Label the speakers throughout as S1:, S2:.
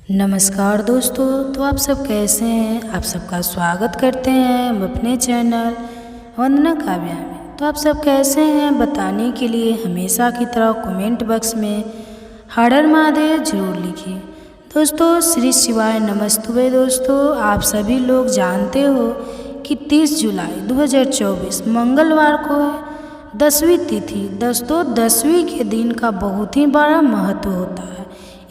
S1: नमस्कार दोस्तों, तो आप सब कैसे हैं। आप सबका स्वागत करते हैं हम अपने चैनल वंदना काव्या में। तो आप सब कैसे हैं बताने के लिए हमेशा की तरह कमेंट बॉक्स में हर हर महादेव जरूर लिखिए। दोस्तों श्री शिवाय नमस्तुभे। दोस्तों आप सभी लोग जानते हो कि 30 जुलाई 2024 मंगलवार को है 10वीं तिथि। दोस्तों 10वीं के दिन का बहुत ही बड़ा महत्व होता है।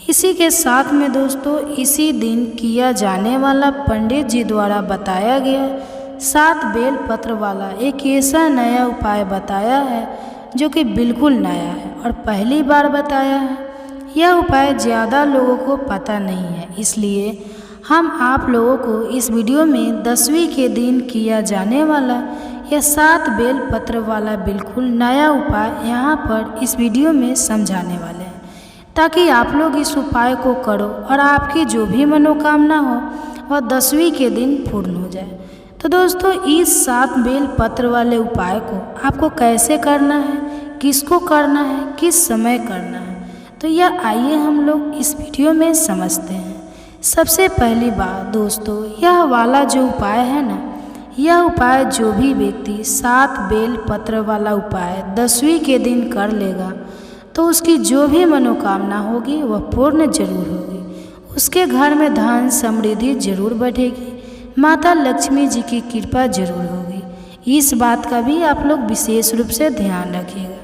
S1: इसी के साथ में दोस्तों इसी दिन किया जाने वाला पंडित जी द्वारा बताया गया 7 बेल पत्र वाला एक ऐसा नया उपाय बताया है जो कि बिल्कुल नया है और पहली बार बताया है। यह उपाय ज़्यादा लोगों को पता नहीं है, इसलिए हम आप लोगों को इस वीडियो में 10वीं के दिन किया जाने वाला यह 7 बेल पत्र वाला बिल्कुल नया उपाय यहाँ पर इस वीडियो में समझाने वाले हैं, ताकि आप लोग इस उपाय को करो और आपकी जो भी मनोकामना हो वह 10वीं के दिन पूर्ण हो जाए। तो दोस्तों इस 7 बेल पत्र वाले उपाय को आपको कैसे करना है, किसको करना है, किस समय करना है, तो यह आइए हम लोग इस वीडियो में समझते हैं। सबसे पहली बात दोस्तों, यह वाला जो उपाय है ना, यह उपाय जो भी व्यक्ति 7 बेल पत्र वाला उपाय 10वीं के दिन कर लेगा तो उसकी जो भी मनोकामना होगी वह पूर्ण जरूर होगी। उसके घर में धन समृद्धि जरूर बढ़ेगी, माता लक्ष्मी जी की कृपा जरूर होगी। इस बात का भी आप लोग विशेष रूप से ध्यान रखिएगा।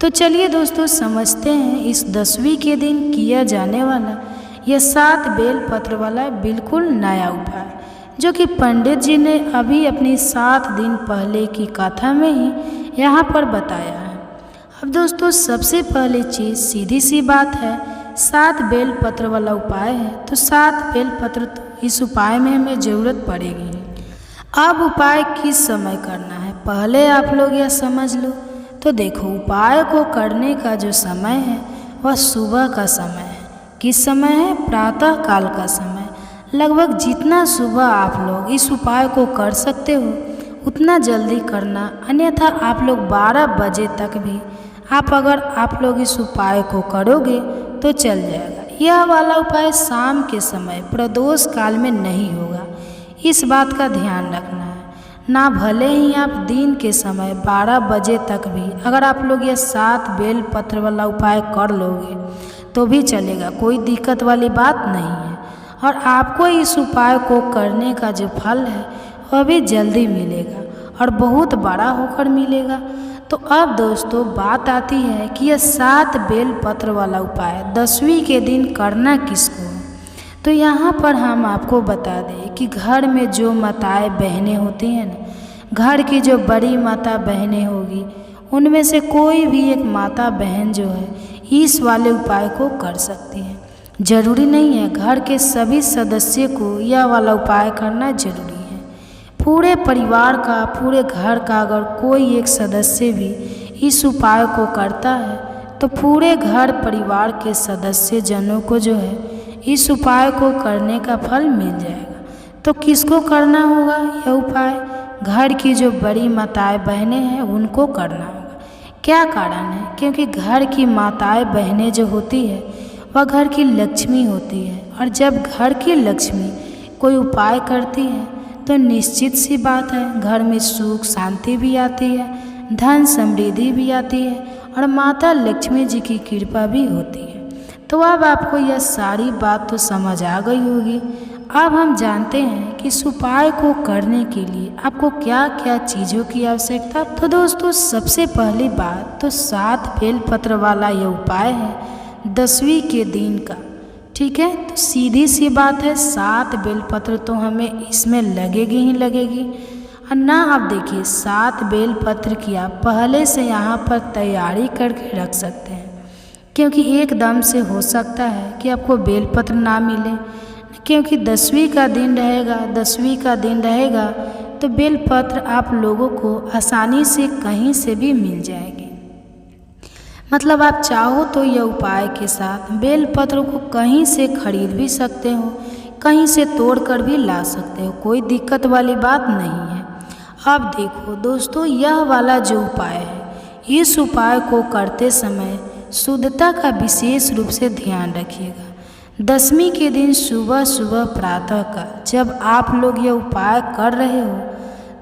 S1: तो चलिए दोस्तों समझते हैं इस 10वीं के दिन किया जाने वाला यह 7 बेल पत्र वाला बिल्कुल नया उपाय, जो कि पंडित जी ने अभी अपनी 7 दिन पहले की कथा में ही यहाँ पर बताया है। अब दोस्तों सबसे पहली चीज़ सीधी सी बात है, 7 बेल पत्र वाला उपाय है तो 7 बेल पत्र तो इस उपाय में हमें ज़रूरत पड़ेगी। अब उपाय किस समय करना है पहले आप लोग यह समझ लो। तो देखो उपाय को करने का जो समय है वह सुबह का समय है। किस समय है? प्रातः काल का समय। लगभग जितना सुबह आप लोग इस उपाय को कर सकते हो उतना जल्दी करना, अन्यथा आप लोग 12 बजे तक भी अगर आप लोग इस उपाय को करोगे तो चल जाएगा। यह वाला उपाय शाम के समय प्रदोष काल में नहीं होगा, इस बात का ध्यान रखना है ना। भले ही आप दिन के समय 12 बजे तक भी अगर आप लोग यह 7 बेल पत्र वाला उपाय कर लोगे तो भी चलेगा, कोई दिक्कत वाली बात नहीं है। और आपको इस उपाय को करने का जो फल है वह भी जल्दी मिलेगा और बहुत बड़ा होकर मिलेगा। तो अब दोस्तों बात आती है कि यह 7 बेल पत्र वाला उपाय 10वीं के दिन करना किसको है। तो यहाँ पर हम आपको बता दें कि घर में जो माताएं बहनें होती हैं ना, घर की जो बड़ी माता बहनें होगी उनमें से कोई भी एक माता बहन जो है इस वाले उपाय को कर सकती है। जरूरी नहीं है घर के सभी सदस्य को यह वाला उपाय करना जरूरी है। पूरे परिवार का, पूरे घर का अगर कोई एक सदस्य भी इस उपाय को करता है तो पूरे घर परिवार के सदस्य जनों को जो है इस उपाय को करने का फल मिल जाएगा। तो किसको करना होगा यह उपाय? घर की जो बड़ी माताएं बहनें हैं उनको करना होगा। क्या कारण है? क्योंकि घर की माताएं बहनें जो होती है वह घर की लक्ष्मी होती है, और जब घर की लक्ष्मी कोई उपाय करती है तो निश्चित सी बात है घर में सुख शांति भी आती है, धन समृद्धि भी आती है और माता लक्ष्मी जी की कृपा भी होती है। तो अब आपको यह सारी बात तो समझ आ गई होगी। अब हम जानते हैं कि इस उपाय को करने के लिए आपको क्या क्या चीज़ों की आवश्यकता। तो दोस्तों सबसे पहली बात तो 7 बेल पत्र वाला यह उपाय है 10वीं के दिन का, ठीक है। तो सीधी सी बात है 7 बेल पत्र तो हमें इसमें लगेगी ही लगेगी। और ना आप देखिए 7 बेल पत्र की आप पहले से यहाँ पर तैयारी करके रख सकते हैं, क्योंकि एकदम से हो सकता है कि आपको बेल पत्र ना मिले, क्योंकि 10वीं का दिन रहेगा। 10वीं का दिन रहेगा तो बेल पत्र आप लोगों को आसानी से कहीं से भी मिल जाएगी। मतलब आप चाहो तो यह उपाय के साथ बेल पत्र को कहीं से खरीद भी सकते हो, कहीं से तोड़ कर भी ला सकते हो, कोई दिक्कत वाली बात नहीं है। अब देखो दोस्तों यह वाला जो उपाय है इस उपाय को करते समय शुद्धता का विशेष रूप से ध्यान रखिएगा। दशमी के दिन सुबह सुबह प्रातः का जब आप लोग यह उपाय कर रहे हो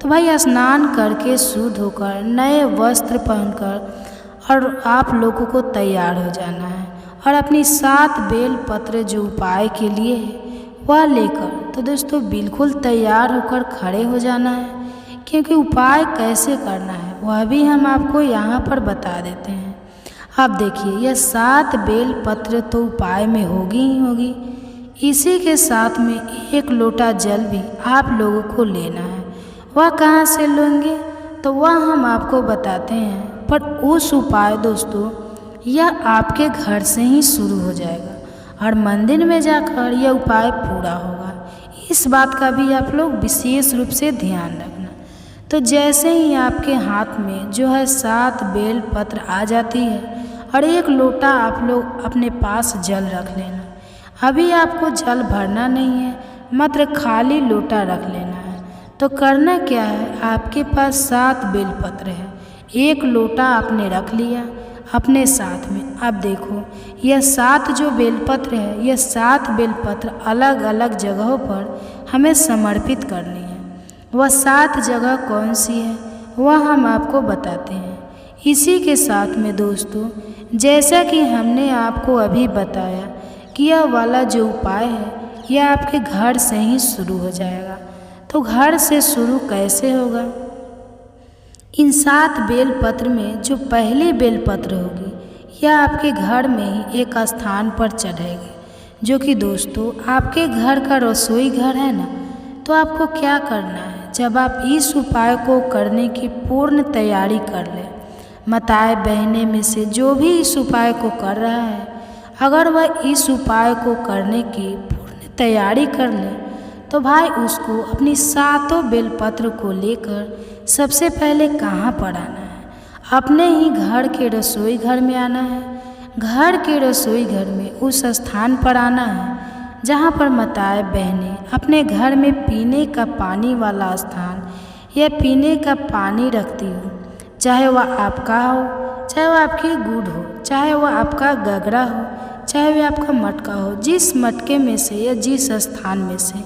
S1: तो भाई स्नान करके शुद्ध होकर नए वस्त्र पहनकर और आप लोगों को तैयार हो जाना है और अपनी 7 बेल पत्र जो उपाय के लिए है वह लेकर तो दोस्तों बिल्कुल तैयार होकर खड़े हो जाना है, क्योंकि उपाय कैसे करना है वह भी हम आपको यहाँ पर बता देते हैं। आप देखिए यह 7 बेल पत्र तो उपाय में होगी ही होगी, इसी के साथ में 1 लोटा जल भी आप लोगों को लेना है। वह कहाँ से लेंगे तो वह हम आपको बताते हैं, पर उस उपाय दोस्तों यह आपके घर से ही शुरू हो जाएगा और मंदिर में जाकर यह उपाय पूरा होगा। इस बात का भी आप लोग विशेष रूप से ध्यान रखना। तो जैसे ही आपके हाथ में जो है 7 बेल पत्र आ जाती है और 1 लोटा आप लोग अपने पास जल रख लेना। अभी आपको जल भरना नहीं है, मात्र खाली लोटा रख लेना है। तो करना क्या है, आपके पास 7 बेल पत्र है, 1 लोटा आपने रख लिया अपने साथ में। अब देखो यह 7 जो बेलपत्र है, यह 7 बेलपत्र अलग अलग जगहों पर हमें समर्पित करनी है। वह 7 जगह कौन सी है वह हम आपको बताते हैं। इसी के साथ में दोस्तों जैसा कि हमने आपको अभी बताया कि यह वाला जो उपाय है यह आपके घर से ही शुरू हो जाएगा। तो घर से शुरू कैसे होगा, इन 7 बेलपत्र में जो पहली बेलपत्र होगी यह आपके घर में ही एक स्थान पर चढ़ेगी, जो कि दोस्तों आपके घर का रसोई घर है ना। तो आपको क्या करना है, जब आप इस उपाय को करने की पूर्ण तैयारी कर लें, माताएं बहनें में से जो भी इस उपाय को कर रहा है, अगर वह इस उपाय को करने की पूर्ण तैयारी कर ले तो भाई उसको अपनी 7 बेलपत्र को लेकर सबसे पहले कहाँ पर आना है, अपने ही घर के रसोई घर में आना है। घर के रसोई घर में उस स्थान पर आना है जहाँ पर माताएं बहनें अपने घर में पीने का पानी वाला स्थान या पीने का पानी रखती हो, चाहे वह आपका हो, चाहे वह आपकी गुड़ हो, चाहे वह आपका गगरा हो, चाहे वह आपका मटका हो। जिस मटके में से या जिस स्थान में से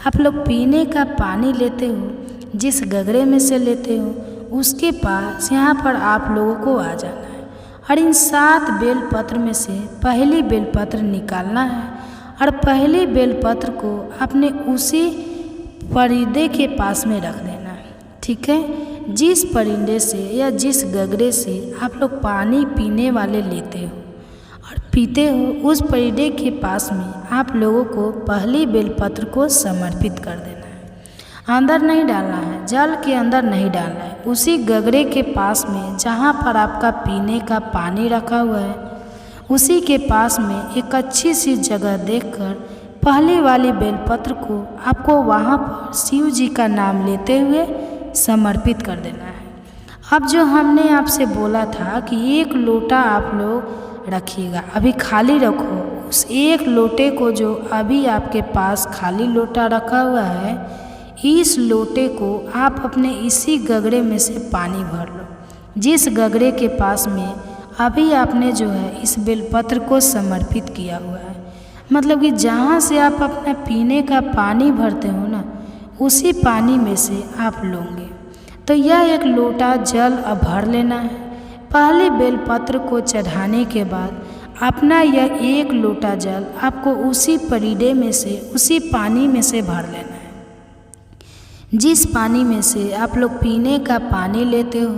S1: आप लोग पीने का पानी लेते हो, जिस गगरे में से लेते हो, उसके पास यहाँ पर आप लोगों को आ जाना है और इन 7 बेलपत्र में से पहली बेलपत्र निकालना है और पहली बेलपत्र को अपने उसी परिंदे के पास में रख देना है। ठीक है, जिस परिंदे से या जिस गगरे से आप लोग पानी पीने वाले लेते हो और पीते हो, उस परिंदे के पास में आप लोगों को पहली बेलपत्र को समर्पित कर देना है। अंदर नहीं डालना है, जल के अंदर नहीं डालना है, उसी गगरे के पास में जहाँ पर आपका पीने का पानी रखा हुआ है उसी के पास में एक अच्छी सी जगह देखकर पहली वाली बेलपत्र को आपको वहाँ पर शिव जी का नाम लेते हुए समर्पित कर देना है। अब जो हमने आपसे बोला था कि 1 लोटा आप लोग रखिएगा, अभी खाली रखो। उस 1 लोटे को जो अभी आपके पास खाली लोटा रखा हुआ है, इस लोटे को आप अपने इसी गगरे में से पानी भर लो, जिस गगरे के पास में अभी आपने जो है इस बेलपत्र को समर्पित किया हुआ है। मतलब कि जहाँ से आप अपना पीने का पानी भरते हो ना, उसी पानी में से आप लोगे। तो यह 1 लोटा जल अब भर लेना है। पहले बेलपत्र को चढ़ाने के बाद अपना यह 1 लोटा जल आपको उसी परिंदे में से, उसी पानी में से भर लेना है, जिस पानी में से आप लोग पीने का पानी लेते हो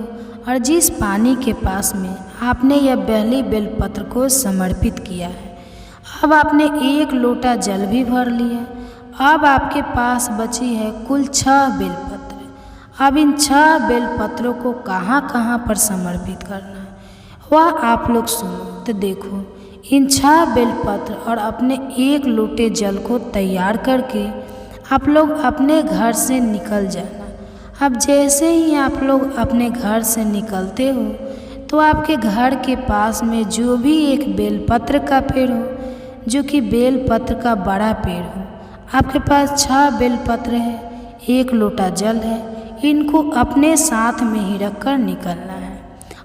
S1: और जिस पानी के पास में आपने यह पहली बेलपत्र को समर्पित किया है। अब आपने 1 लोटा जल भी भर लिया। अब आपके पास बची है कुल 6 बेलपत्र। अब इन 6 बेलपत्रों को कहाँ कहाँ पर समर्पित करना है वह आप लोग सुनो। तो देखो, इन 6 बेलपत्र और अपने 1 लोटे जल को तैयार करके आप लोग अपने घर से निकल जाना। अब जैसे ही आप लोग अपने घर से निकलते हो तो आपके घर के पास में जो भी एक बेलपत्र का पेड़ हो, जो कि बेलपत्र का बड़ा पेड़ हो, आपके पास 6 बेलपत्र है, 1 लोटा जल है, इनको अपने साथ में ही रखकर निकलना है।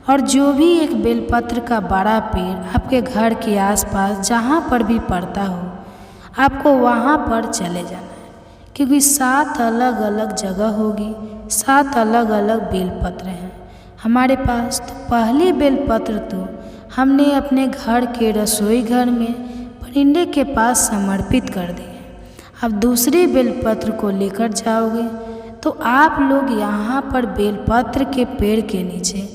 S1: और जो भी एक बेलपत्र का बड़ा पेड़ आपके घर के आसपास जहाँ पर भी पड़ता हो, आपको वहाँ पर चले जाना है, क्योंकि 7 अलग अलग जगह होगी, 7 अलग अलग बेलपत्र हैं हमारे पास। तो पहली बेलपत्र तो हमने अपने घर के रसोई घर में परिंदे के पास समर्पित कर दी है। अब दूसरी बेलपत्र को लेकर जाओगे तो आप लोग यहाँ पर बेलपत्र के पेड़ के नीचे,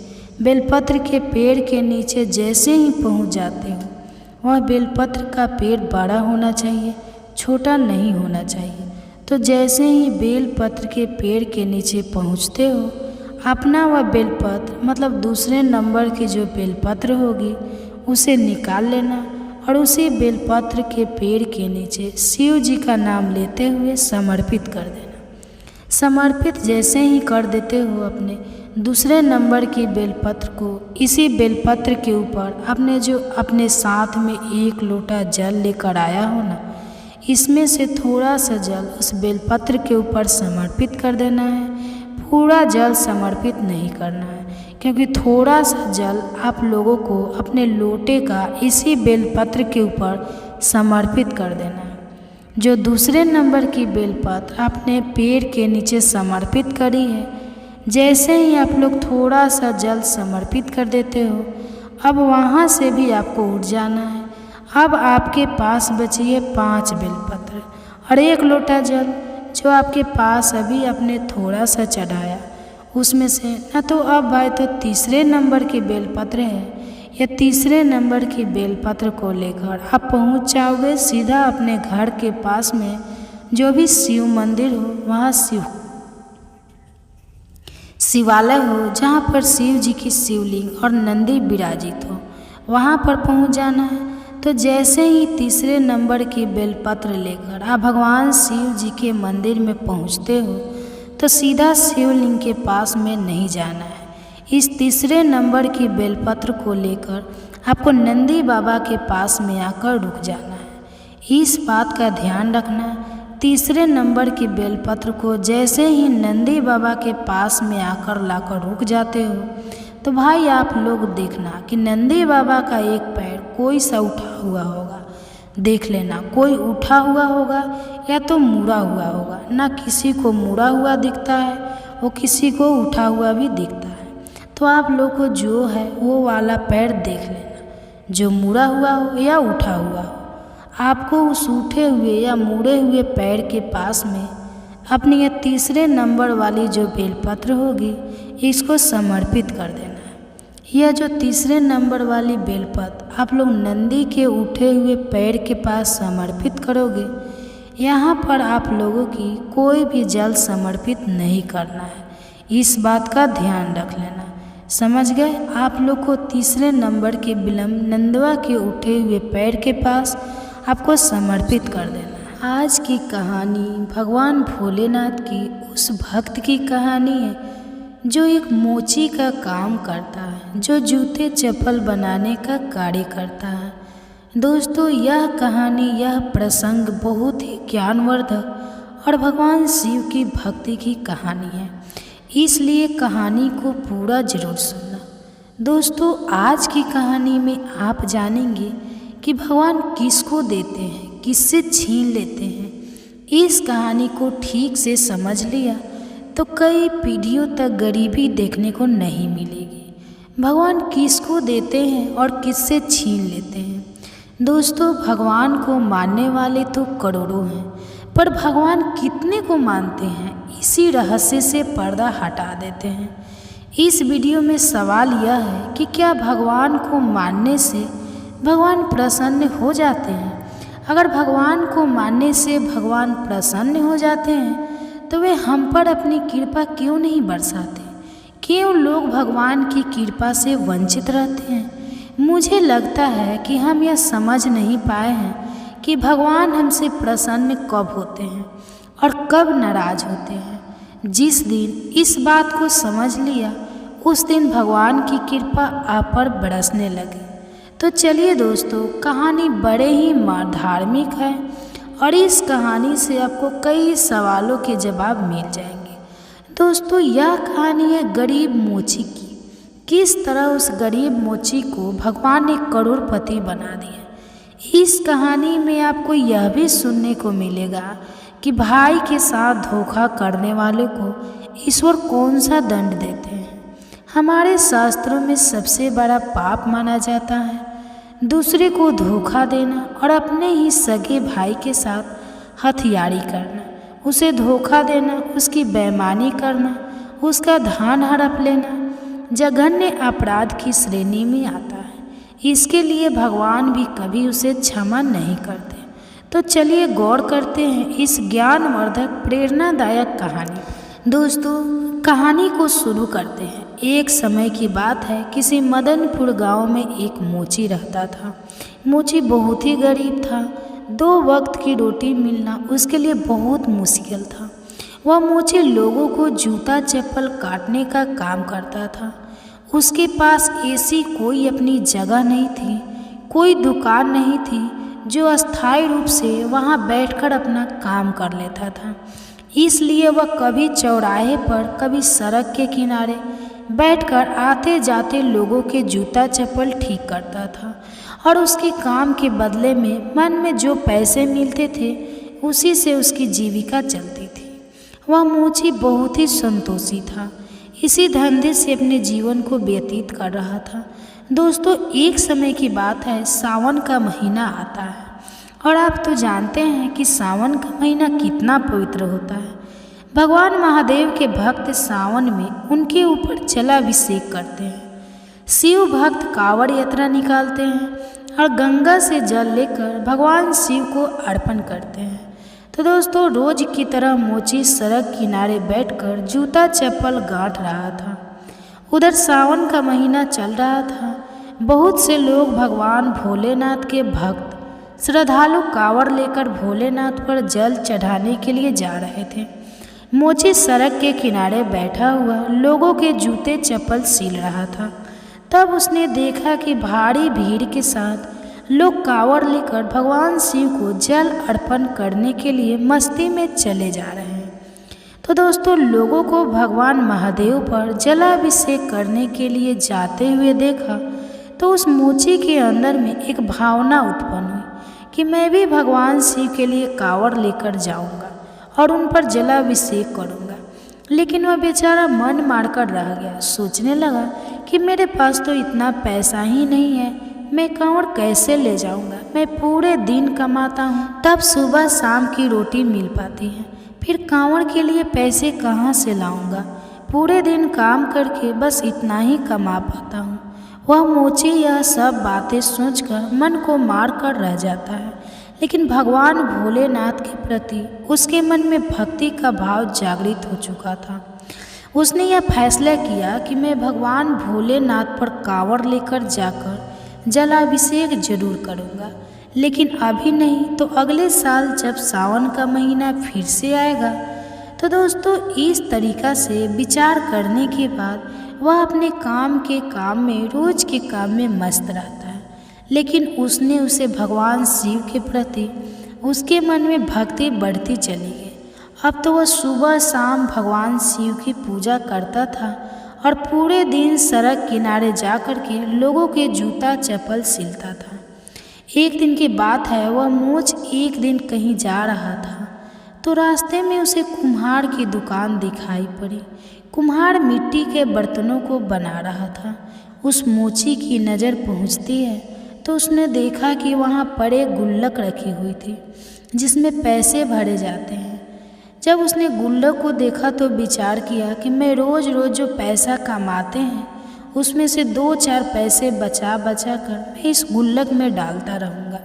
S1: बेलपत्र के पेड़ के नीचे जैसे ही पहुँच जाते हो, वह बेलपत्र का पेड़ बड़ा होना चाहिए, छोटा नहीं होना चाहिए। तो जैसे ही बेलपत्र के पेड़ के नीचे पहुँचते हो, अपना वह बेलपत्र मतलब दूसरे नंबर की जो बेलपत्र होगी उसे निकाल लेना और उसी बेलपत्र के पेड़ के नीचे शिव जी का नाम लेते हुए समर्पित कर देना। समर्पित जैसे ही कर देते हो अपने दूसरे नंबर की बेलपत्र को, इसी बेलपत्र के ऊपर आपने जो अपने साथ में 1 लोटा जल लेकर आया हो ना, इसमें से थोड़ा सा जल उस बेलपत्र के ऊपर समर्पित कर देना है। पूरा जल समर्पित नहीं करना है, क्योंकि थोड़ा सा जल आप लोगों को अपने लोटे का इसी बेलपत्र के ऊपर समर्पित कर देना है। जो दूसरे नंबर की बेलपत्र आपने पेड़ के नीचे समर्पित करी है, जैसे ही आप लोग थोड़ा सा जल समर्पित कर देते हो, अब वहाँ से भी आपको उठ जाना है। अब आपके पास बची है 5 बेलपत्र और 1 लोटा जल जो आपके पास अभी आपने थोड़ा सा चढ़ाया, उसमें से ना तो अब भाई तो तीसरे नंबर की बेलपत्र है, या तीसरे नंबर की बेलपत्र को लेकर आप पहुंच जाओगे सीधा अपने घर के पास में जो भी शिव मंदिर हो, वहाँ शिवालय हो, जहाँ पर शिव जी की शिवलिंग और नंदी विराजित हो, वहाँ पर पहुँच जाना है। तो जैसे ही तीसरे नंबर की बेलपत्र लेकर आप भगवान शिव जी के मंदिर में पहुँचते हो, तो सीधा शिवलिंग के पास में नहीं जाना है। इस तीसरे नंबर की बेलपत्र को लेकर आपको नंदी बाबा के पास में आकर रुक जाना है। इस बात का ध्यान रखना, तीसरे नंबर की बेलपत्र को जैसे ही नंदी बाबा के पास में आकर लाकर रुक जाते हो, तो भाई आप लोग देखना कि नंदी बाबा का एक पैर कोई सा उठा हुआ होगा, देख लेना कोई उठा हुआ होगा या तो मुड़ा हुआ होगा। ना किसी को मुड़ा हुआ दिखता है, वो किसी को उठा हुआ भी दिखता है। तो आप लोग को जो है वो वाला पैर देख लेना, जो मुड़ा हुआ हो या उठा हुआ हो। आपको उस उठे हुए या मुड़े हुए पैर के पास में अपनी यह तीसरे नंबर वाली जो बेलपत्र होगी, इसको समर्पित कर देना है। यह जो तीसरे नंबर वाली बेलपत्र आप लोग नंदी के उठे हुए पैर के पास समर्पित करोगे, यहाँ पर आप लोगों की कोई भी जल समर्पित नहीं करना है। इस बात का ध्यान रख लेना, समझ गए। आप लोग को तीसरे नंबर के विलम्ब नंदवा के उठे हुए पैर के पास आपको समर्पित कर देना है। आज की कहानी भगवान भोलेनाथ की उस भक्त की कहानी है जो एक मोची का काम करता है, जो जूते चप्पल बनाने का कार्य करता है। दोस्तों, यह कहानी, यह प्रसंग बहुत ही ज्ञानवर्धक और भगवान शिव की भक्ति की कहानी है, इसलिए कहानी को पूरा जरूर सुनना। दोस्तों, आज की कहानी में आप जानेंगे कि भगवान किसको देते हैं, किससे छीन लेते हैं। इस कहानी को ठीक से समझ लिया तो कई पीढ़ियों तक गरीबी देखने को नहीं मिलेगी। भगवान किसको देते हैं और किससे छीन लेते हैं। दोस्तों, भगवान को मानने वाले तो करोड़ों हैं, पर भगवान कितने को मानते हैं, इसी रहस्य से पर्दा हटा देते हैं। इस वीडियो में सवाल यह है कि क्या भगवान को मानने से भगवान प्रसन्न हो जाते हैं? अगर भगवान को मानने से भगवान प्रसन्न हो जाते हैं तो वे हम पर अपनी कृपा क्यों नहीं बरसाते? क्यों लोग भगवान की कृपा से वंचित रहते हैं? मुझे लगता है कि हम यह समझ नहीं पाए हैं कि भगवान हमसे प्रसन्न कब होते हैं और कब नाराज होते हैं। जिस दिन इस बात को समझ लिया, उस दिन भगवान की कृपा आप पर बरसने लगी। तो चलिए दोस्तों, कहानी बड़े ही धार्मिक है और इस कहानी से आपको कई सवालों के जवाब मिल जाएंगे। दोस्तों, यह कहानी है गरीब मोची की। किस तरह उस गरीब मोची को भगवान ने करोड़पति बना दिया, इस कहानी में आपको यह भी सुनने को मिलेगा कि भाई के साथ धोखा करने वाले को ईश्वर कौन सा दंड देते हैं। हमारे शास्त्रों में सबसे बड़ा पाप माना जाता है दूसरे को धोखा देना और अपने ही सगे भाई के साथ हथियारी करना, उसे धोखा देना, उसकी बेईमानी करना, उसका धन हड़प लेना जघन्य अपराध की श्रेणी में आता है। इसके लिए भगवान भी कभी उसे क्षमा नहीं करते। तो चलिए गौर करते हैं इस ज्ञानवर्धक प्रेरणादायक कहानी। दोस्तों, कहानी को शुरू करते हैं। एक समय की बात है, किसी मदनपुर गांव में एक मोची रहता था। मोची बहुत ही गरीब था। 2 वक्त की रोटी मिलना उसके लिए बहुत मुश्किल था। वह मोची लोगों को जूता चप्पल काटने का काम करता था। उसके पास ऐसी कोई अपनी जगह नहीं थी, कोई दुकान नहीं थी जो अस्थायी रूप से वहां बैठकर अपना काम कर लेता था। इसलिए वह कभी चौराहे पर, कभी सड़क के किनारे बैठकर आते जाते लोगों के जूता चप्पल ठीक करता था और उसके काम के बदले में मन में जो पैसे मिलते थे उसी से उसकी जीविका चलती थी। वह मोची बहुत ही संतोषी था। इसी धंधे से अपने जीवन को व्यतीत कर रहा था। दोस्तों, एक समय की बात है, सावन का महीना आता है और आप तो जानते हैं कि सावन का महीना कितना पवित्र होता है। भगवान महादेव के भक्त सावन में उनके ऊपर जलाभिषेक करते हैं। शिव भक्त कांवड़ यात्रा निकालते हैं और गंगा से जल लेकर भगवान शिव को अर्पण करते हैं। तो दोस्तों, रोज की तरह मोची सड़क किनारे बैठकर जूता चप्पल गांठ रहा था। उधर सावन का महीना चल रहा था। बहुत से लोग भगवान भोलेनाथ के भक्त श्रद्धालु कांवड़ लेकर भोलेनाथ पर जल चढ़ाने के लिए जा रहे थे। मोची सड़क के किनारे बैठा हुआ लोगों के जूते चप्पल सील रहा था। तब उसने देखा कि भारी भीड़ के साथ लोग कांवड़ लेकर भगवान शिव को जल अर्पण करने के लिए मस्ती में चले जा रहे हैं। तो दोस्तों, लोगों को भगवान महादेव पर जलाभिषेक करने के लिए जाते हुए देखा तो उस मोची के अंदर में एक भावना उत्पन्न हुई कि मैं भी भगवान शिव के लिए कांवड़ लेकर जाऊंगा और उन पर जलाभिषेक करूंगा। लेकिन वह बेचारा मन मारकर रह गया। सोचने लगा कि मेरे पास तो इतना पैसा ही नहीं है, मैं कांवड़ कैसे ले जाऊंगा। मैं पूरे दिन कमाता हूँ, तब सुबह शाम की रोटी मिल पाती है, फिर कांवड़ के लिए पैसे कहाँ से लाऊंगा। पूरे दिन काम करके बस इतना ही कमा पाता हूँ। वह मोची यह सब बातें सोचकर मन को मार कर रह जाता है। लेकिन भगवान भोलेनाथ के प्रति उसके मन में भक्ति का भाव जागृत हो चुका था। उसने यह फैसला किया कि मैं भगवान भोलेनाथ पर कांवड़ लेकर जाकर जलाभिषेक जरूर करूँगा, लेकिन अभी नहीं तो अगले साल जब सावन का महीना फिर से आएगा। तो दोस्तों, इस तरीक़ा से विचार करने के बाद वह अपने काम में रोज के काम में मस्त रहता है। लेकिन उसे भगवान शिव के प्रति उसके मन में भक्ति बढ़ती चली गई। अब तो वह सुबह शाम भगवान शिव की पूजा करता था और पूरे दिन सड़क किनारे जाकर के लोगों के जूता चप्पल सिलता था। एक दिन की बात है, वह मोच एक दिन कहीं जा रहा था तो रास्ते में उसे कुम्हार की दुकान दिखाई पड़ी। कुम्हार मिट्टी के बर्तनों को बना रहा था। उस मोची की नज़र पहुंचती है तो उसने देखा कि वहाँ पड़े गुल्लक रखी हुई थी जिसमें पैसे भरे जाते हैं। जब उसने गुल्लक को देखा तो विचार किया कि मैं रोज़ रोज़ जो पैसा कमाते हैं उसमें से 2-4 पैसे बचा कर मैं इस गुल्लक में डालता रहूँगा।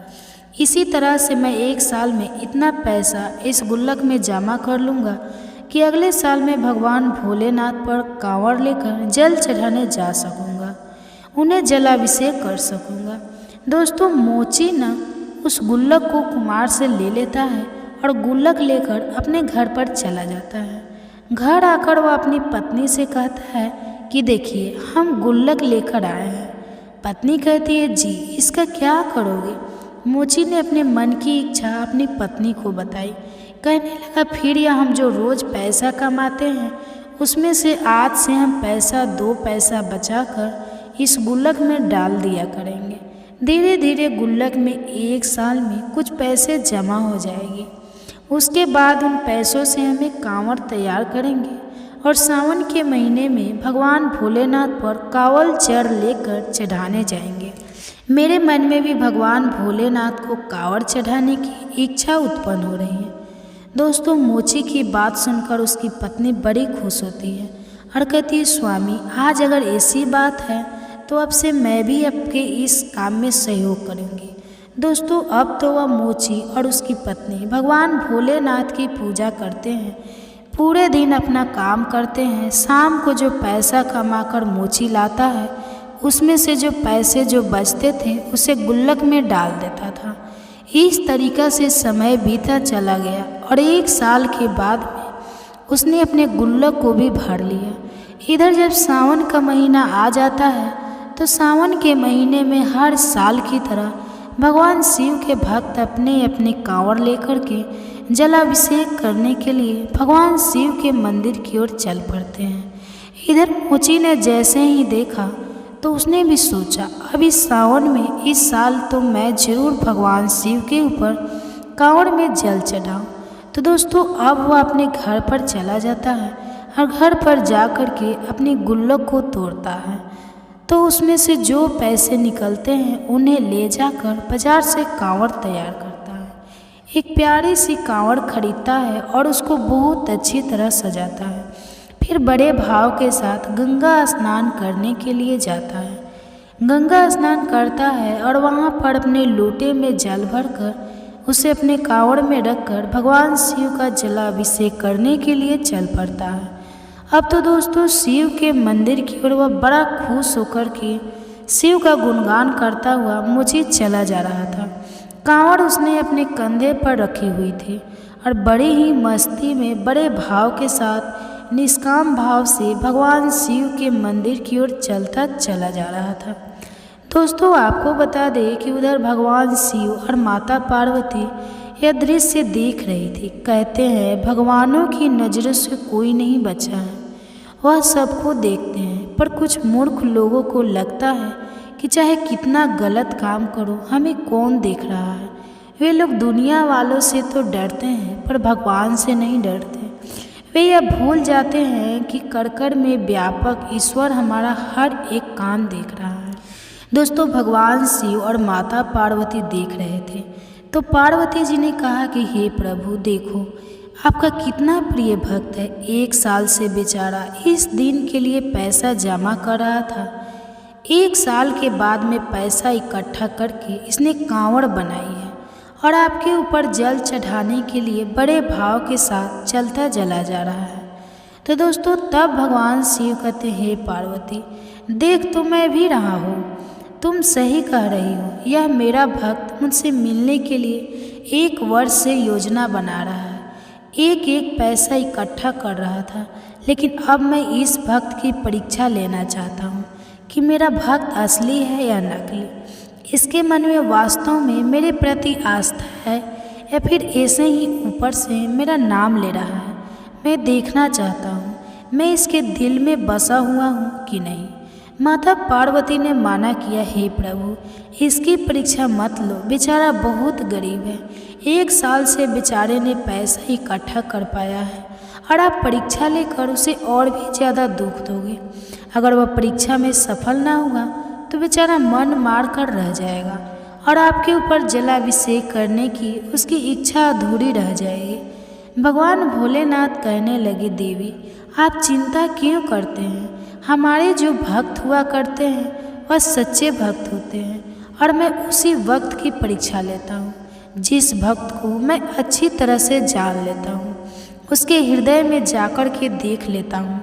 S1: इसी तरह से मैं 1 साल में इतना पैसा इस गुल्लक में जमा कर लूँगा कि अगले साल में भगवान भोलेनाथ पर कांवड़ लेकर जल चढ़ाने जा सकूँगा, उन्हें जलाभिषेक कर सकूँगा। दोस्तों, मोची न उस गुल्लक को कुम्हार से ले लेता है और गुल्लक लेकर अपने घर पर चला जाता है। घर आकर वह अपनी पत्नी से कहता है कि देखिए, हम गुल्लक लेकर आए हैं। पत्नी कहती है, जी इसका क्या करोगे। मोची ने अपने मन की इच्छा अपनी पत्नी को बताई। कहने लगा, फिर यह हम जो रोज़ पैसा कमाते हैं उसमें से आज से हम 2 पैसा बचाकर इस गुल्लक में डाल दिया करेंगे। धीरे धीरे गुल्लक में 1 साल में कुछ पैसे जमा हो जाएंगे। उसके बाद उन पैसों से हमें कांवड़ तैयार करेंगे और सावन के महीने में भगवान भोलेनाथ पर कावड़ चढ़ लेकर चढ़ाने जाएंगे। मेरे मन में भी भगवान भोलेनाथ को कावड़ चढ़ाने की इच्छा उत्पन्न हो रही है। दोस्तों, मोची की बात सुनकर उसकी पत्नी बड़ी खुश होती है और कहती है, स्वामी आज अगर ऐसी बात है तो अब से मैं भी आपके इस काम में सहयोग करूंगी। दोस्तों, अब तो वह मोची और उसकी पत्नी भगवान भोलेनाथ की पूजा करते हैं, पूरे दिन अपना काम करते हैं। शाम को जो पैसा कमाकर मोची लाता है उसमें से जो पैसे जो बचते थे उसे गुल्लक में डाल देता था। इस तरीक़ा से समय बीता चला गया और 1 साल के बाद में उसने अपने गुल्लक को भी भर लिया। इधर जब सावन का महीना आ जाता है तो सावन के महीने में हर साल की तरह भगवान शिव के भक्त अपने अपने कांवड़ लेकर के जलाभिषेक करने के लिए भगवान शिव के मंदिर की ओर चल पड़ते हैं। इधर मोची ने जैसे ही देखा तो उसने भी सोचा, अब इस सावन में इस साल तो मैं जरूर भगवान शिव के ऊपर कांवड़ में जल चढ़ाऊँ। तो दोस्तों, अब वह अपने घर पर चला जाता है और घर पर जा कर के अपनी गुल्लक को तोड़ता है। तो उसमें से जो पैसे निकलते हैं उन्हें ले जाकर बाजार से कांवड़ तैयार करता है। एक प्यारी सी कांवड़ खरीदता है और उसको बहुत अच्छी तरह सजाता है। फिर बड़े भाव के साथ गंगा स्नान करने के लिए जाता है। गंगा स्नान करता है और वहाँ पर अपने लोटे में जल भरकर उसे अपने कांवड़ में रखकर भगवान शिव का जलाभिषेक करने के लिए चल पड़ता है। अब तो दोस्तों, शिव के मंदिर की ओर वह बड़ा खुश होकर के शिव का गुणगान करता हुआ मोची चला जा रहा था। कांवड़ उसने अपने कंधे पर रखी हुई थी और बड़ी ही मस्ती में बड़े भाव के साथ निष्काम भाव से भगवान शिव के मंदिर की ओर चलता चला जा रहा था। दोस्तों, आपको बता दें कि उधर भगवान शिव और माता पार्वती यह दृश्य देख रही थी। कहते हैं, भगवानों की नज़रों से कोई नहीं बचा है, वह सबको देखते हैं। पर कुछ मूर्ख लोगों को लगता है कि चाहे कितना गलत काम करो हमें कौन देख रहा है। वे लोग दुनिया वालों से तो डरते हैं पर भगवान से नहीं डरते। वे यह भूल जाते हैं कि कड़ में व्यापक ईश्वर हमारा हर एक काम देख रहा है। दोस्तों, भगवान शिव और माता पार्वती देख रहे थे तो पार्वती जी ने कहा कि हे प्रभु, देखो आपका कितना प्रिय भक्त है। 1 साल से बेचारा इस दिन के लिए पैसा जमा कर रहा था। 1 साल के बाद में पैसा इकट्ठा करके इसने कांवड़ बनाई है और आपके ऊपर जल चढ़ाने के लिए बड़े भाव के साथ चलता चला जा रहा है। तो दोस्तों, तब भगवान शिव कहते, हे पार्वती, देख तो मैं भी रहा हूँ, तुम सही कह रही हो। यह मेरा भक्त मुझसे मिलने के लिए 1 वर्ष से योजना बना रहा है, एक एक पैसा इकट्ठा कर रहा था। लेकिन अब मैं इस भक्त की परीक्षा लेना चाहता हूँ कि मेरा भक्त असली है या नकली। इसके मन में वास्तव में मेरे प्रति आस्था है या फिर ऐसे ही ऊपर से मेरा नाम ले रहा है। मैं देखना चाहता हूँ मैं इसके दिल में बसा हुआ हूँ कि नहीं। माता पार्वती ने माना किया, हे प्रभु, इसकी परीक्षा मत लो, बेचारा बहुत गरीब है। 1 साल से बेचारे ने पैसा इकट्ठा कर पाया है और आप परीक्षा लेकर उसे और भी ज़्यादा दुख दोगे। अगर वह परीक्षा में सफल ना हुआ तो बेचारा मन मार कर रह जाएगा और आपके ऊपर जलाभिषेक करने की उसकी इच्छा अधूरी रह जाएगी। भगवान भोलेनाथ कहने लगे, देवी आप चिंता क्यों करते हैं? हमारे जो भक्त हुआ करते हैं वह सच्चे भक्त होते हैं और मैं उसी वक्त की परीक्षा लेता हूँ जिस भक्त को मैं अच्छी तरह से जान लेता हूँ। उसके हृदय में जाकर के देख लेता हूँ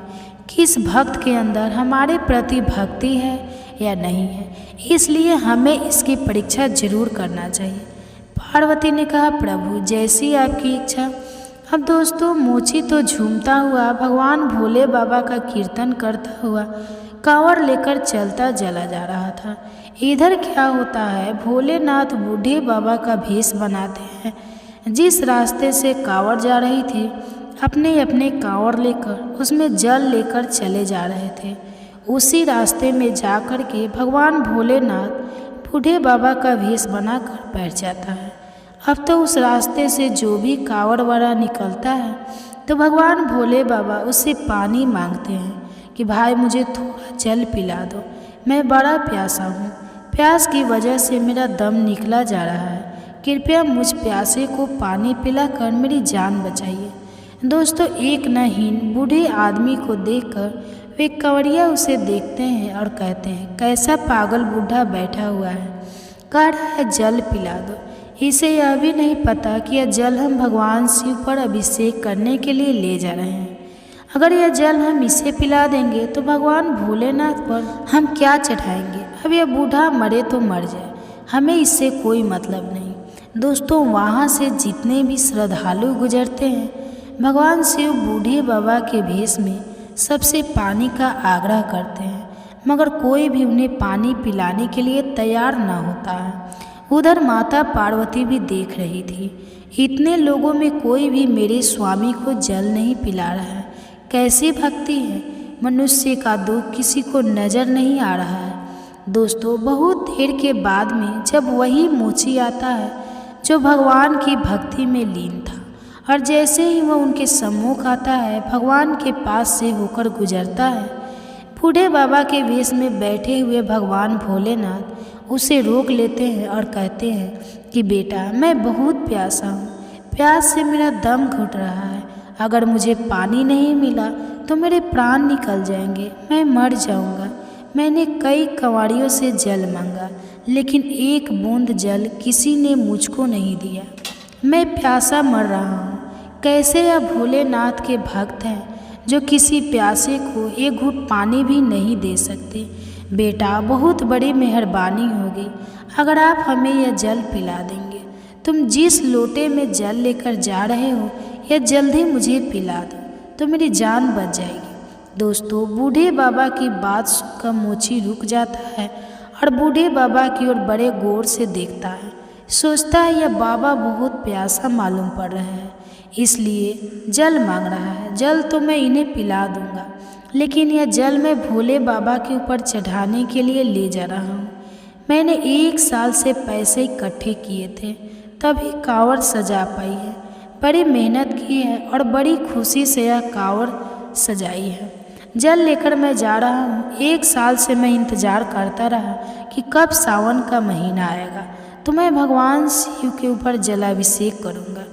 S1: कि इस भक्त के अंदर हमारे प्रति भक्ति है या नहीं है, इसलिए हमें इसकी परीक्षा जरूर करना चाहिए। पार्वती ने कहा, प्रभु जैसी आपकी इच्छा। अब दोस्तों, मोची तो झूमता हुआ भगवान भोले बाबा का कीर्तन करता हुआ कांवड़ लेकर चलता चला जा रहा था। इधर क्या होता है, भोलेनाथ बूढ़े बाबा का भेष बनाते हैं। जिस रास्ते से कांवड़ जा रही थी अपने अपने कांवड़ लेकर उसमें जल लेकर चले जा रहे थे। उसी रास्ते में जा कर के भगवान भोलेनाथ बूढ़े बाबा का भेष बनाकर बैठ जाता है। अब तो उस रास्ते से जो भी कावड़ वाला निकलता है तो भगवान भोले बाबा उससे पानी मांगते हैं कि भाई मुझे थोड़ा जल पिला दो, मैं बड़ा प्यासा हूँ, प्यास की वजह से मेरा दम निकला जा रहा है, कृपया मुझ प्यासे को पानी पिलाकर मेरी जान बचाइए। दोस्तों, एक न हीन बूढ़े आदमी को देखकर वे कंवरिया उसे देखते हैं और कहते हैं, कैसा पागल बूढ़ा बैठा हुआ है, कह रहा है जल पिला दो। इसे यह भी नहीं पता कि यह जल हम भगवान शिव पर अभिषेक करने के लिए ले जा रहे हैं। अगर यह जल हम इसे पिला देंगे तो भगवान भोलेनाथ पर हम क्या चढ़ाएंगे। अब यह बूढ़ा मरे तो मर जाए, हमें इससे कोई मतलब नहीं। दोस्तों, वहाँ से जितने भी श्रद्धालु गुजरते हैं, भगवान शिव बूढ़े बाबा के भेष में सबसे पानी का आग्रह करते हैं, मगर कोई भी उन्हें पानी पिलाने के लिए तैयार न होता है। उधर माता पार्वती भी देख रही थी, इतने लोगों में कोई भी मेरे स्वामी को जल नहीं पिला रहा है, कैसी भक्ति है। मनुष्य का दुख किसी को नज़र नहीं आ रहा है। दोस्तों, बहुत देर के बाद में जब वही मोची आता है जो भगवान की भक्ति में लीन था, और जैसे ही वह उनके सम्मुख आता है, भगवान के पास से होकर गुजरता है, बूढ़े बाबा के वेश में बैठे हुए भगवान भोलेनाथ उसे रोक लेते हैं और कहते हैं कि बेटा, मैं बहुत प्यासा हूँ, प्यास से मेरा दम घुट रहा है, अगर मुझे पानी नहीं मिला तो मेरे प्राण निकल जाएंगे, मैं मर जाऊँगा। मैंने कई कंवारियों से जल मांगा, लेकिन एक बूंद जल किसी ने मुझको नहीं दिया, मैं प्यासा मर रहा हूँ। कैसे यह भोलेनाथ के भक्त हैं जो किसी प्यासे को एक घूंट पानी भी नहीं दे सकते। बेटा, बहुत बड़ी मेहरबानी होगी अगर आप हमें यह जल पिला देंगे। तुम जिस लोटे में जल लेकर जा रहे हो, यह जल्दी मुझे पिला दो तो मेरी जान बच जाएगी। दोस्तों, बूढ़े बाबा की बात सुनकर मोची रुक जाता है और बूढ़े बाबा की ओर बड़े गौर से देखता है। सोचता है यह बाबा बहुत प्यासा मालूम पड़ रहा है, इसलिए जल मांग रहा है। जल तो मैं इन्हें पिला दूंगा, लेकिन यह जल मैं भोले बाबा के ऊपर चढ़ाने के लिए ले जा रहा हूँ। मैंने 1 साल से पैसे इकट्ठे किए थे, तभी कांवड़ सजा पाई है। बड़ी मेहनत की है और बड़ी खुशी से यह कांवड़ सजाई है। जल लेकर मैं जा रहा हूँ। 1 साल से मैं इंतज़ार करता रहा कि कब सावन का महीना आएगा तो मैं भगवान शिव के ऊपर जलाभिषेक करूँगा।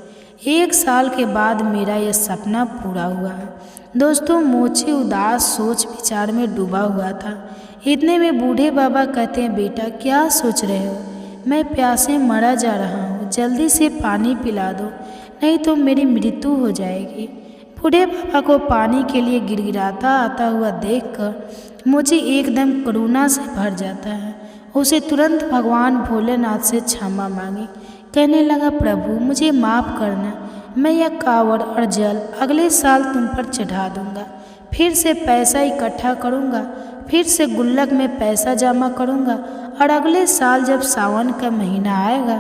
S1: 1 साल के बाद मेरा यह सपना पूरा हुआ है। दोस्तों, मोची उदास सोच विचार में डूबा हुआ था। इतने में बूढ़े बाबा कहते हैं, बेटा क्या सोच रहे हो, मैं प्यासे मरा जा रहा हूँ, जल्दी से पानी पिला दो, नहीं तो मेरी मृत्यु हो जाएगी। बूढ़े बाबा को पानी के लिए गिड़गिड़ाता आता हुआ देखकर मोची एकदम करुणा से भर जाता है। उसे तुरंत भगवान भोलेनाथ से क्षमा मांगी, कहने लगा, प्रभु मुझे माफ़ करना, मैं यह कांवड़ और जल अगले साल तुम पर चढ़ा दूंगा। फिर से पैसा इकट्ठा करूंगा, फिर से गुल्लक में पैसा जमा करूंगा, और अगले साल जब सावन का महीना आएगा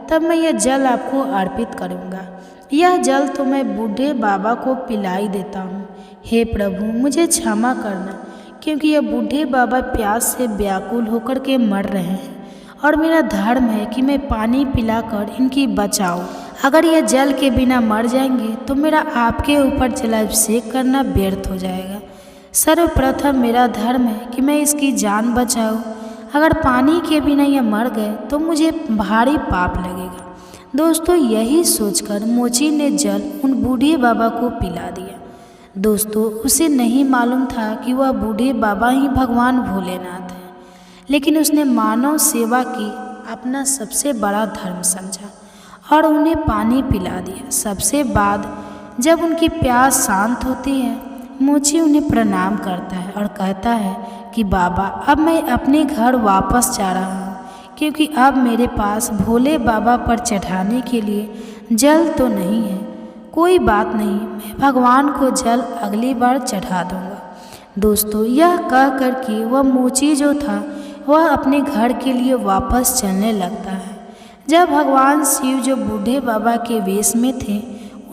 S1: तब मैं यह जल आपको अर्पित करूंगा। यह जल तो मैं बूढ़े बाबा को पिलाई देता हूँ। हे प्रभु, मुझे क्षमा करना, क्योंकि यह बूढ़े बाबा प्यास से व्याकुल होकर के मर रहे हैं और मेरा धर्म है कि मैं पानी पिलाकर इनकी बचाऊं। अगर यह जल के बिना मर जाएंगे तो मेरा आपके ऊपर जलाभिषेक करना व्यर्थ हो जाएगा। सर्वप्रथम मेरा धर्म है कि मैं इसकी जान बचाऊं। अगर पानी के बिना यह मर गए तो मुझे भारी पाप लगेगा। दोस्तों, यही सोचकर मोची ने जल उन बूढ़े बाबा को पिला दिया। दोस्तों, उसे नहीं मालूम था कि वह बूढ़े बाबा ही भगवान भोलेनाथ हैं, लेकिन उसने मानव सेवा की अपना सबसे बड़ा धर्म समझा और उन्हें पानी पिला दिया। सबसे बाद जब उनकी प्यास शांत होती है, मोची उन्हें प्रणाम करता है और कहता है कि बाबा, अब मैं अपने घर वापस जा रहा हूँ, क्योंकि अब मेरे पास भोले बाबा पर चढ़ाने के लिए जल तो नहीं है। कोई बात नहीं, मैं भगवान को जल अगली बार चढ़ा दूँगा। दोस्तों, यह कह कर कि वह मोची जो था वह अपने घर के लिए वापस चलने लगता है। जब भगवान शिव जो बूढ़े बाबा के वेश में थे,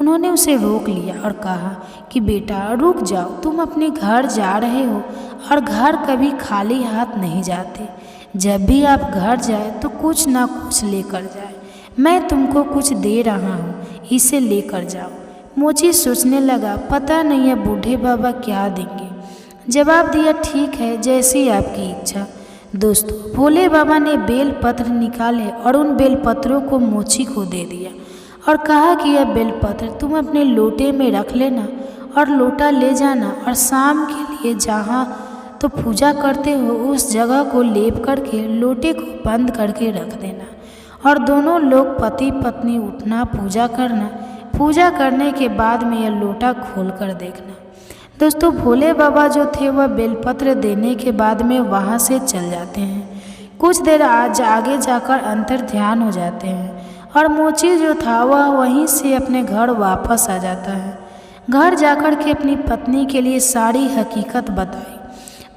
S1: उन्होंने उसे रोक लिया और कहा कि बेटा रुक जाओ, तुम अपने घर जा रहे हो और घर कभी खाली हाथ नहीं जाते। जब भी आप घर जाए तो कुछ ना कुछ लेकर जाए। मैं तुमको कुछ दे रहा हूँ, इसे लेकर जाओ। मोची सोचने लगा, पता नहीं है बूढ़े बाबा क्या देंगे। जवाब दिया, ठीक है, जैसी आपकी इच्छा। दोस्तों, भोले बाबा ने बेलपत्र निकाले और उन बेलपत्रों को मोची को दे दिया और कहा कि यह बेलपत्र तुम अपने लोटे में रख लेना और लोटा ले जाना और शाम के लिए जहाँ तो पूजा करते हो उस जगह को लेप करके लोटे को बंद करके रख देना और दोनों लोग पति पत्नी उठना, पूजा करना। पूजा करने के बाद में यह लोटा खोल कर देखना। दोस्तों, भोले बाबा जो थे वह बेलपत्र देने के बाद में वहाँ से चल जाते हैं। कुछ देर आज आगे जाकर अंतर ध्यान हो जाते हैं और मोची जो था वह वहीं से अपने घर वापस आ जाता है। घर जाकर के अपनी पत्नी के लिए सारी हकीकत बताई।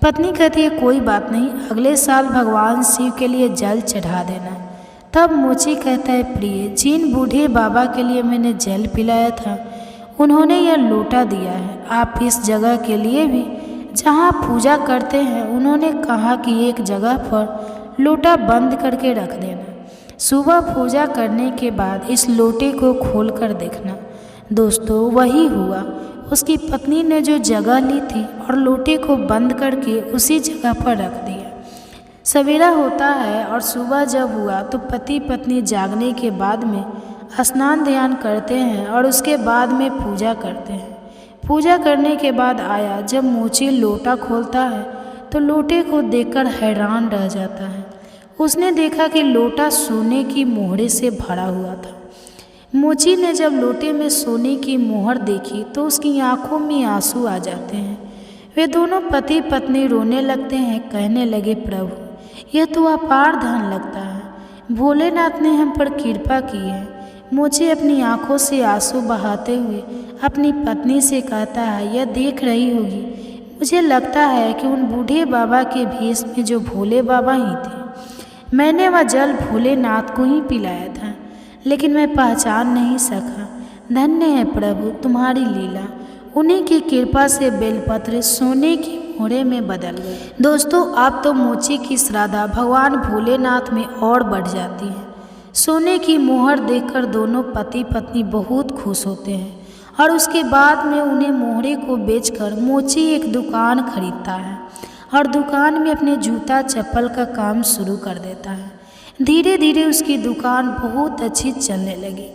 S1: पत्नी कहती है, कोई बात नहीं, अगले साल भगवान शिव के लिए जल चढ़ा देना। तब मोची कहता है, प्रिय, जिन बूढ़े बाबा के लिए मैंने जल पिलाया था उन्होंने यह लोटा दिया है। आप इस जगह के लिए भी जहाँ पूजा करते हैं उन्होंने कहा कि एक जगह पर लोटा बंद करके रख देना। सुबह पूजा करने के बाद इस लोटे को खोल कर देखना। दोस्तों, वही हुआ। उसकी पत्नी ने जो जगह ली थी और लोटे को बंद करके उसी जगह पर रख दिया। सवेरा होता है और सुबह जब हुआ तो पति पत्नी जागने के बाद में स्नान ध्यान करते हैं और उसके बाद में पूजा करते हैं। पूजा करने के बाद आया जब मोची लोटा खोलता है तो लोटे को देखकर हैरान रह जाता है। उसने देखा कि लोटा सोने की मोहरे से भरा हुआ था। मोची ने जब लोटे में सोने की मोहर देखी तो उसकी आंखों में आंसू आ जाते हैं। वे दोनों पति पत्नी रोने लगते हैं, कहने लगे, प्रभु, यह तो अपार धन लगता है। भोलेनाथ ने हम पर कृपा की है। मोची अपनी आंखों से आंसू बहाते हुए अपनी पत्नी से कहता है, यह देख रही होगी, मुझे लगता है कि उन बूढ़े बाबा के भेष में जो भोले बाबा ही थे। मैंने वह जल भोलेनाथ को ही पिलाया था, लेकिन मैं पहचान नहीं सका। धन्य है प्रभु तुम्हारी लीला। उन्हीं की कृपा से बेलपत्र सोने की मोहरे में बदल गए। दोस्तों, अब तो मोची की श्रद्धा भगवान भोलेनाथ में और बढ़ जाती है। सोने की मोहर देखकर दोनों पति पत्नी बहुत खुश होते हैं और उसके बाद में उन्हें मोहरे को बेचकर मोची एक दुकान खरीदता है और दुकान में अपने जूता चप्पल का काम शुरू कर देता है। धीरे धीरे उसकी दुकान बहुत अच्छी चलने लगी।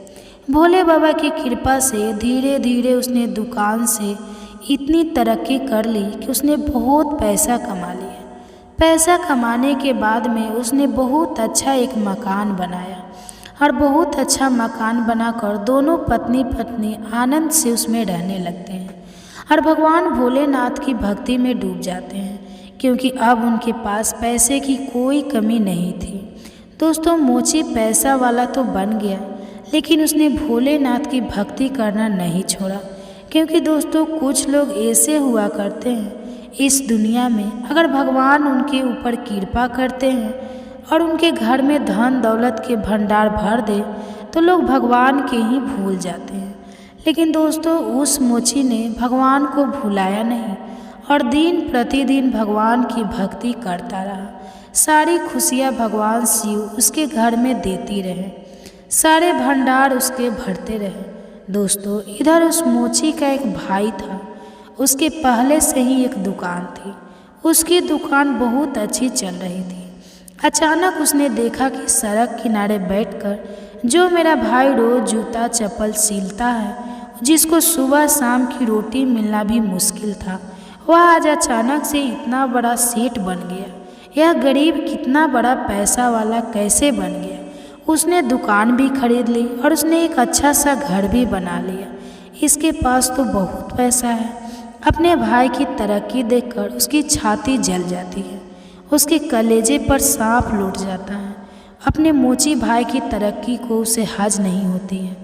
S1: भोले बाबा की कृपा से धीरे धीरे उसने दुकान से इतनी तरक्की कर ली कि उसने बहुत पैसा कमा लिया। पैसा कमाने के बाद में उसने बहुत अच्छा एक मकान बनाया और बहुत अच्छा मकान बनाकर दोनों पत्नी पत्नी आनंद से उसमें रहने लगते हैं और भगवान भोलेनाथ की भक्ति में डूब जाते हैं, क्योंकि अब उनके पास पैसे की कोई कमी नहीं थी। दोस्तों, मोची पैसा वाला तो बन गया, लेकिन उसने भोलेनाथ की भक्ति करना नहीं छोड़ा। क्योंकि दोस्तों, कुछ लोग ऐसे हुआ करते हैं इस दुनिया में, अगर भगवान उनके ऊपर कृपा करते हैं और उनके घर में धन दौलत के भंडार भर दे तो लोग भगवान के ही भूल जाते हैं। लेकिन दोस्तों, उस मोची ने भगवान को भुलाया नहीं और दिन प्रतिदिन भगवान की भक्ति करता रहा। सारी खुशियाँ भगवान शिव उसके घर में देती रहे, सारे भंडार उसके भरते रहे। दोस्तों, इधर उस मोची का एक भाई था। उसके पहले से ही एक दुकान थी। उसकी दुकान बहुत अच्छी चल रही थी। अचानक उसने देखा कि सड़क किनारे बैठकर जो मेरा भाई रोज जूता चप्पल सीलता है, जिसको सुबह शाम की रोटी मिलना भी मुश्किल था, वह आज अचानक से इतना बड़ा सेठ बन गया। यह गरीब कितना बड़ा पैसा वाला कैसे बन गया। उसने दुकान भी खरीद ली और उसने एक अच्छा सा घर भी बना लिया। इसके पास तो बहुत पैसा है। अपने भाई की तरक्की देखकर उसकी छाती जल जाती है, उसके कलेजे पर सांप लौट जाता है। अपने मोची भाई की तरक्की को उसे हज नहीं होती है।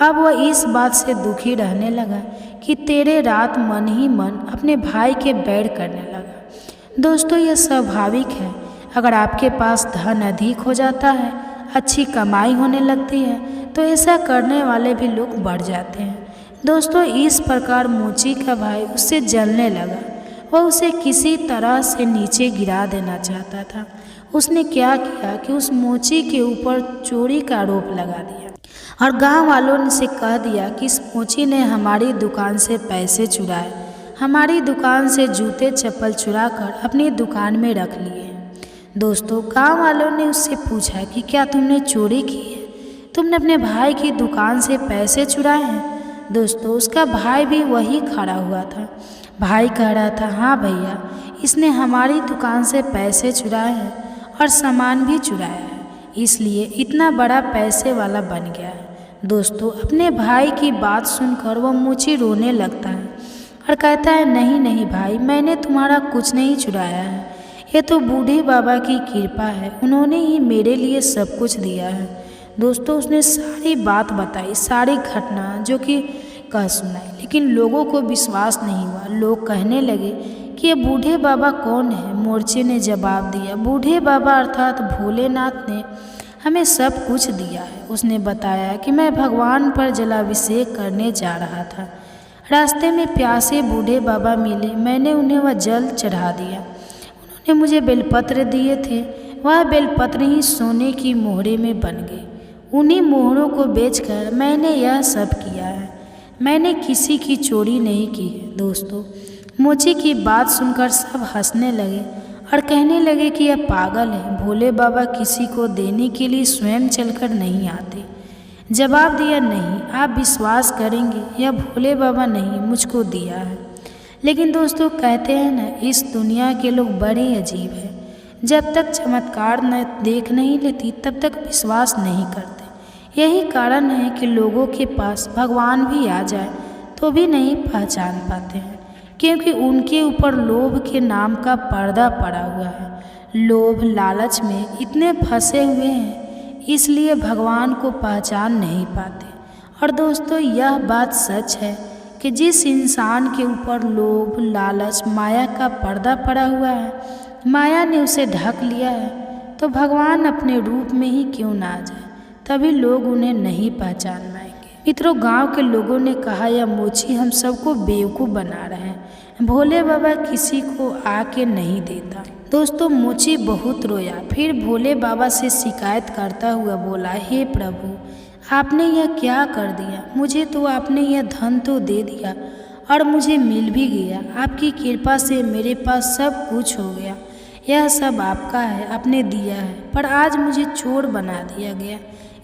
S1: अब वह इस बात से दुखी रहने लगा कि तेरे रात मन ही मन अपने भाई के बैर करने लगा। दोस्तों, यह स्वाभाविक है। अगर आपके पास धन अधिक हो जाता है, अच्छी कमाई होने लगती है, तो ऐसा करने वाले भी लोग बढ़ जाते हैं। दोस्तों, इस प्रकार मोची का भाई उससे जलने लगा। वह उसे किसी तरह से नीचे गिरा देना चाहता था। उसने क्या किया कि उस मोची के ऊपर चोरी का आरोप लगा दिया और गांव वालों ने से कह दिया कि इस मोची ने हमारी दुकान से पैसे चुराए, हमारी दुकान से जूते चप्पल चुरा कर अपनी दुकान में रख लिए। दोस्तों, गांव वालों ने उससे पूछा कि क्या तुमने चोरी की है, तुमने अपने भाई की दुकान से पैसे चुराए हैं। दोस्तों, उसका भाई भी वही खड़ा हुआ था। भाई कह रहा था, हाँ भैया, इसने हमारी दुकान से पैसे चुराए हैं और सामान भी चुराया है, इसलिए इतना बड़ा पैसे वाला बन गया है। दोस्तों, अपने भाई की बात सुनकर वह मोची रोने लगता है और कहता है, नहीं नहीं भाई, मैंने तुम्हारा कुछ नहीं चुराया है, ये तो बूढ़े बाबा की कृपा है, उन्होंने ही मेरे लिए सब कुछ दिया है। दोस्तों, उसने सारी बात बताई, सारी घटना जो कि कह सुनाई, लेकिन लोगों को विश्वास नहीं हुआ। लोग कहने लगे कि ये बूढ़े बाबा कौन है। मोर्चे ने जवाब दिया, बूढ़े बाबा अर्थात भोलेनाथ ने हमें सब कुछ दिया है। उसने बताया कि मैं भगवान पर जलाभिषेक करने जा रहा था, रास्ते में प्यासे बूढ़े बाबा मिले, मैंने उन्हें वह जल चढ़ा दिया। उन्होंने मुझे बेलपत्र दिए थे, वह बेलपत्र ही सोने की मोहरे में बन गए। उन्हीं मोहरों को बेचकर मैंने यह सब किया है, मैंने किसी की चोरी नहीं की है। दोस्तों, मोची की बात सुनकर सब हंसने लगे और कहने लगे कि यह पागल है, भोले बाबा किसी को देने के लिए स्वयं चलकर नहीं आते। जवाब दिया, नहीं, आप विश्वास करेंगे, यह भोले बाबा नहीं मुझको दिया है। लेकिन दोस्तों, कहते हैं ना, इस दुनिया के लोग बड़े अजीब हैं, जब तक चमत्कार न देख नहीं लेती तब तक विश्वास नहीं करते। यही कारण है कि लोगों के पास भगवान भी आ जाए तो भी नहीं पहचान पाते हैं, क्योंकि उनके ऊपर लोभ के नाम का पर्दा पड़ा हुआ है। लोभ लालच में इतने फंसे हुए हैं, इसलिए भगवान को पहचान नहीं पाते। और दोस्तों, यह बात सच है कि जिस इंसान के ऊपर लोभ, लालच, माया का पर्दा पड़ा हुआ है, माया ने उसे ढक लिया है, तो भगवान अपने रूप में ही क्यों ना आ जाए, तभी लोग उन्हें नहीं पहचान पाएंगे। मित्रों, गांव के लोगों ने कहा, यह मोची हम सबको बेवकूफ़ बना रहे हैं, भोले बाबा किसी को आके नहीं देता। दोस्तों, मोची बहुत रोया, फिर भोले बाबा से शिकायत करता हुआ बोला, हे प्रभु, आपने यह क्या कर दिया, मुझे तो आपने यह धन तो दे दिया और मुझे मिल भी गया, आपकी कृपा से मेरे पास सब कुछ हो गया, यह सब आपका है, आपने दिया है, पर आज मुझे चोर बना दिया गया।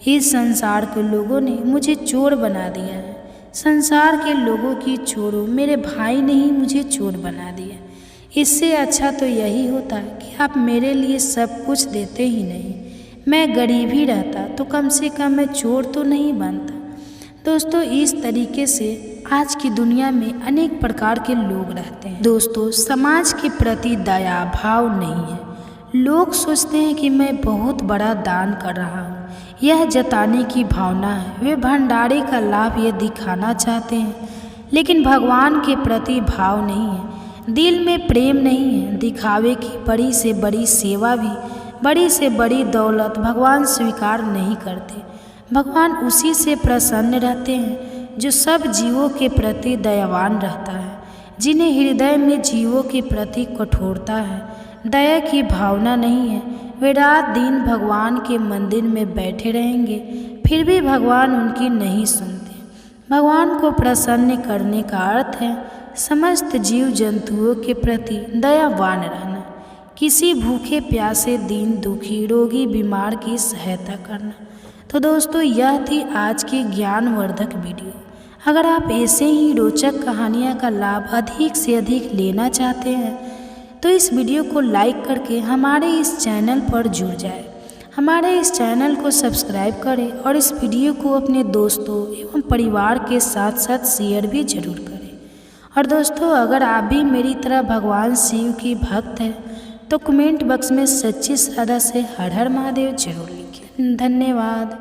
S1: इस संसार के लोगों ने मुझे चोर बना दिया है, संसार के लोगों की छोड़ो, मेरे भाई ने ही मुझे चोर बना दिया। इससे अच्छा तो यही होता कि आप मेरे लिए सब कुछ देते ही नहीं, मैं गरीब ही रहता तो कम से कम मैं चोर तो नहीं बनता। दोस्तों, इस तरीके से आज की दुनिया में अनेक प्रकार के लोग रहते हैं। दोस्तों, समाज के प्रति दया भाव नहीं है। लोग सोचते हैं कि मैं बहुत बड़ा दान कर रहा हूँ, यह जताने की भावना है। वे भंडारे का लाभ ये दिखाना चाहते हैं, लेकिन भगवान के प्रति भाव नहीं है, दिल में प्रेम नहीं है। दिखावे की बड़ी से बड़ी सेवा भी, बड़ी से बड़ी दौलत भगवान स्वीकार नहीं करते। भगवान उसी से प्रसन्न रहते हैं जो सब जीवों के प्रति दयावान रहता है, जिन्हें हृदय में जीवों के प्रति कठोरता है, दया की भावना नहीं है। वे रात दिन भगवान के मंदिर में बैठे रहेंगे, फिर भी भगवान उनकी नहीं सुनते। भगवान को प्रसन्न करने का अर्थ है समस्त जीव जंतुओं के प्रति दयावान रहना, किसी भूखे प्यासे, दीन दुखी, रोगी बीमार की सहायता करना। तो दोस्तों, यह थी आज की ज्ञानवर्धक वीडियो। अगर आप ऐसे ही रोचक कहानियाँ का लाभ अधिक से अधिक लेना चाहते हैं तो इस वीडियो को लाइक करके हमारे इस चैनल पर जुड़ जाए, हमारे इस चैनल को सब्सक्राइब करें और इस वीडियो को अपने दोस्तों एवं परिवार के साथ साथ शेयर भी जरूर करें। और दोस्तों, अगर आप भी मेरी तरह भगवान शिव की भक्त हैं तो कमेंट बॉक्स में सच्ची श्रद्धा से हर हर महादेव जरूर लिखें। धन्यवाद।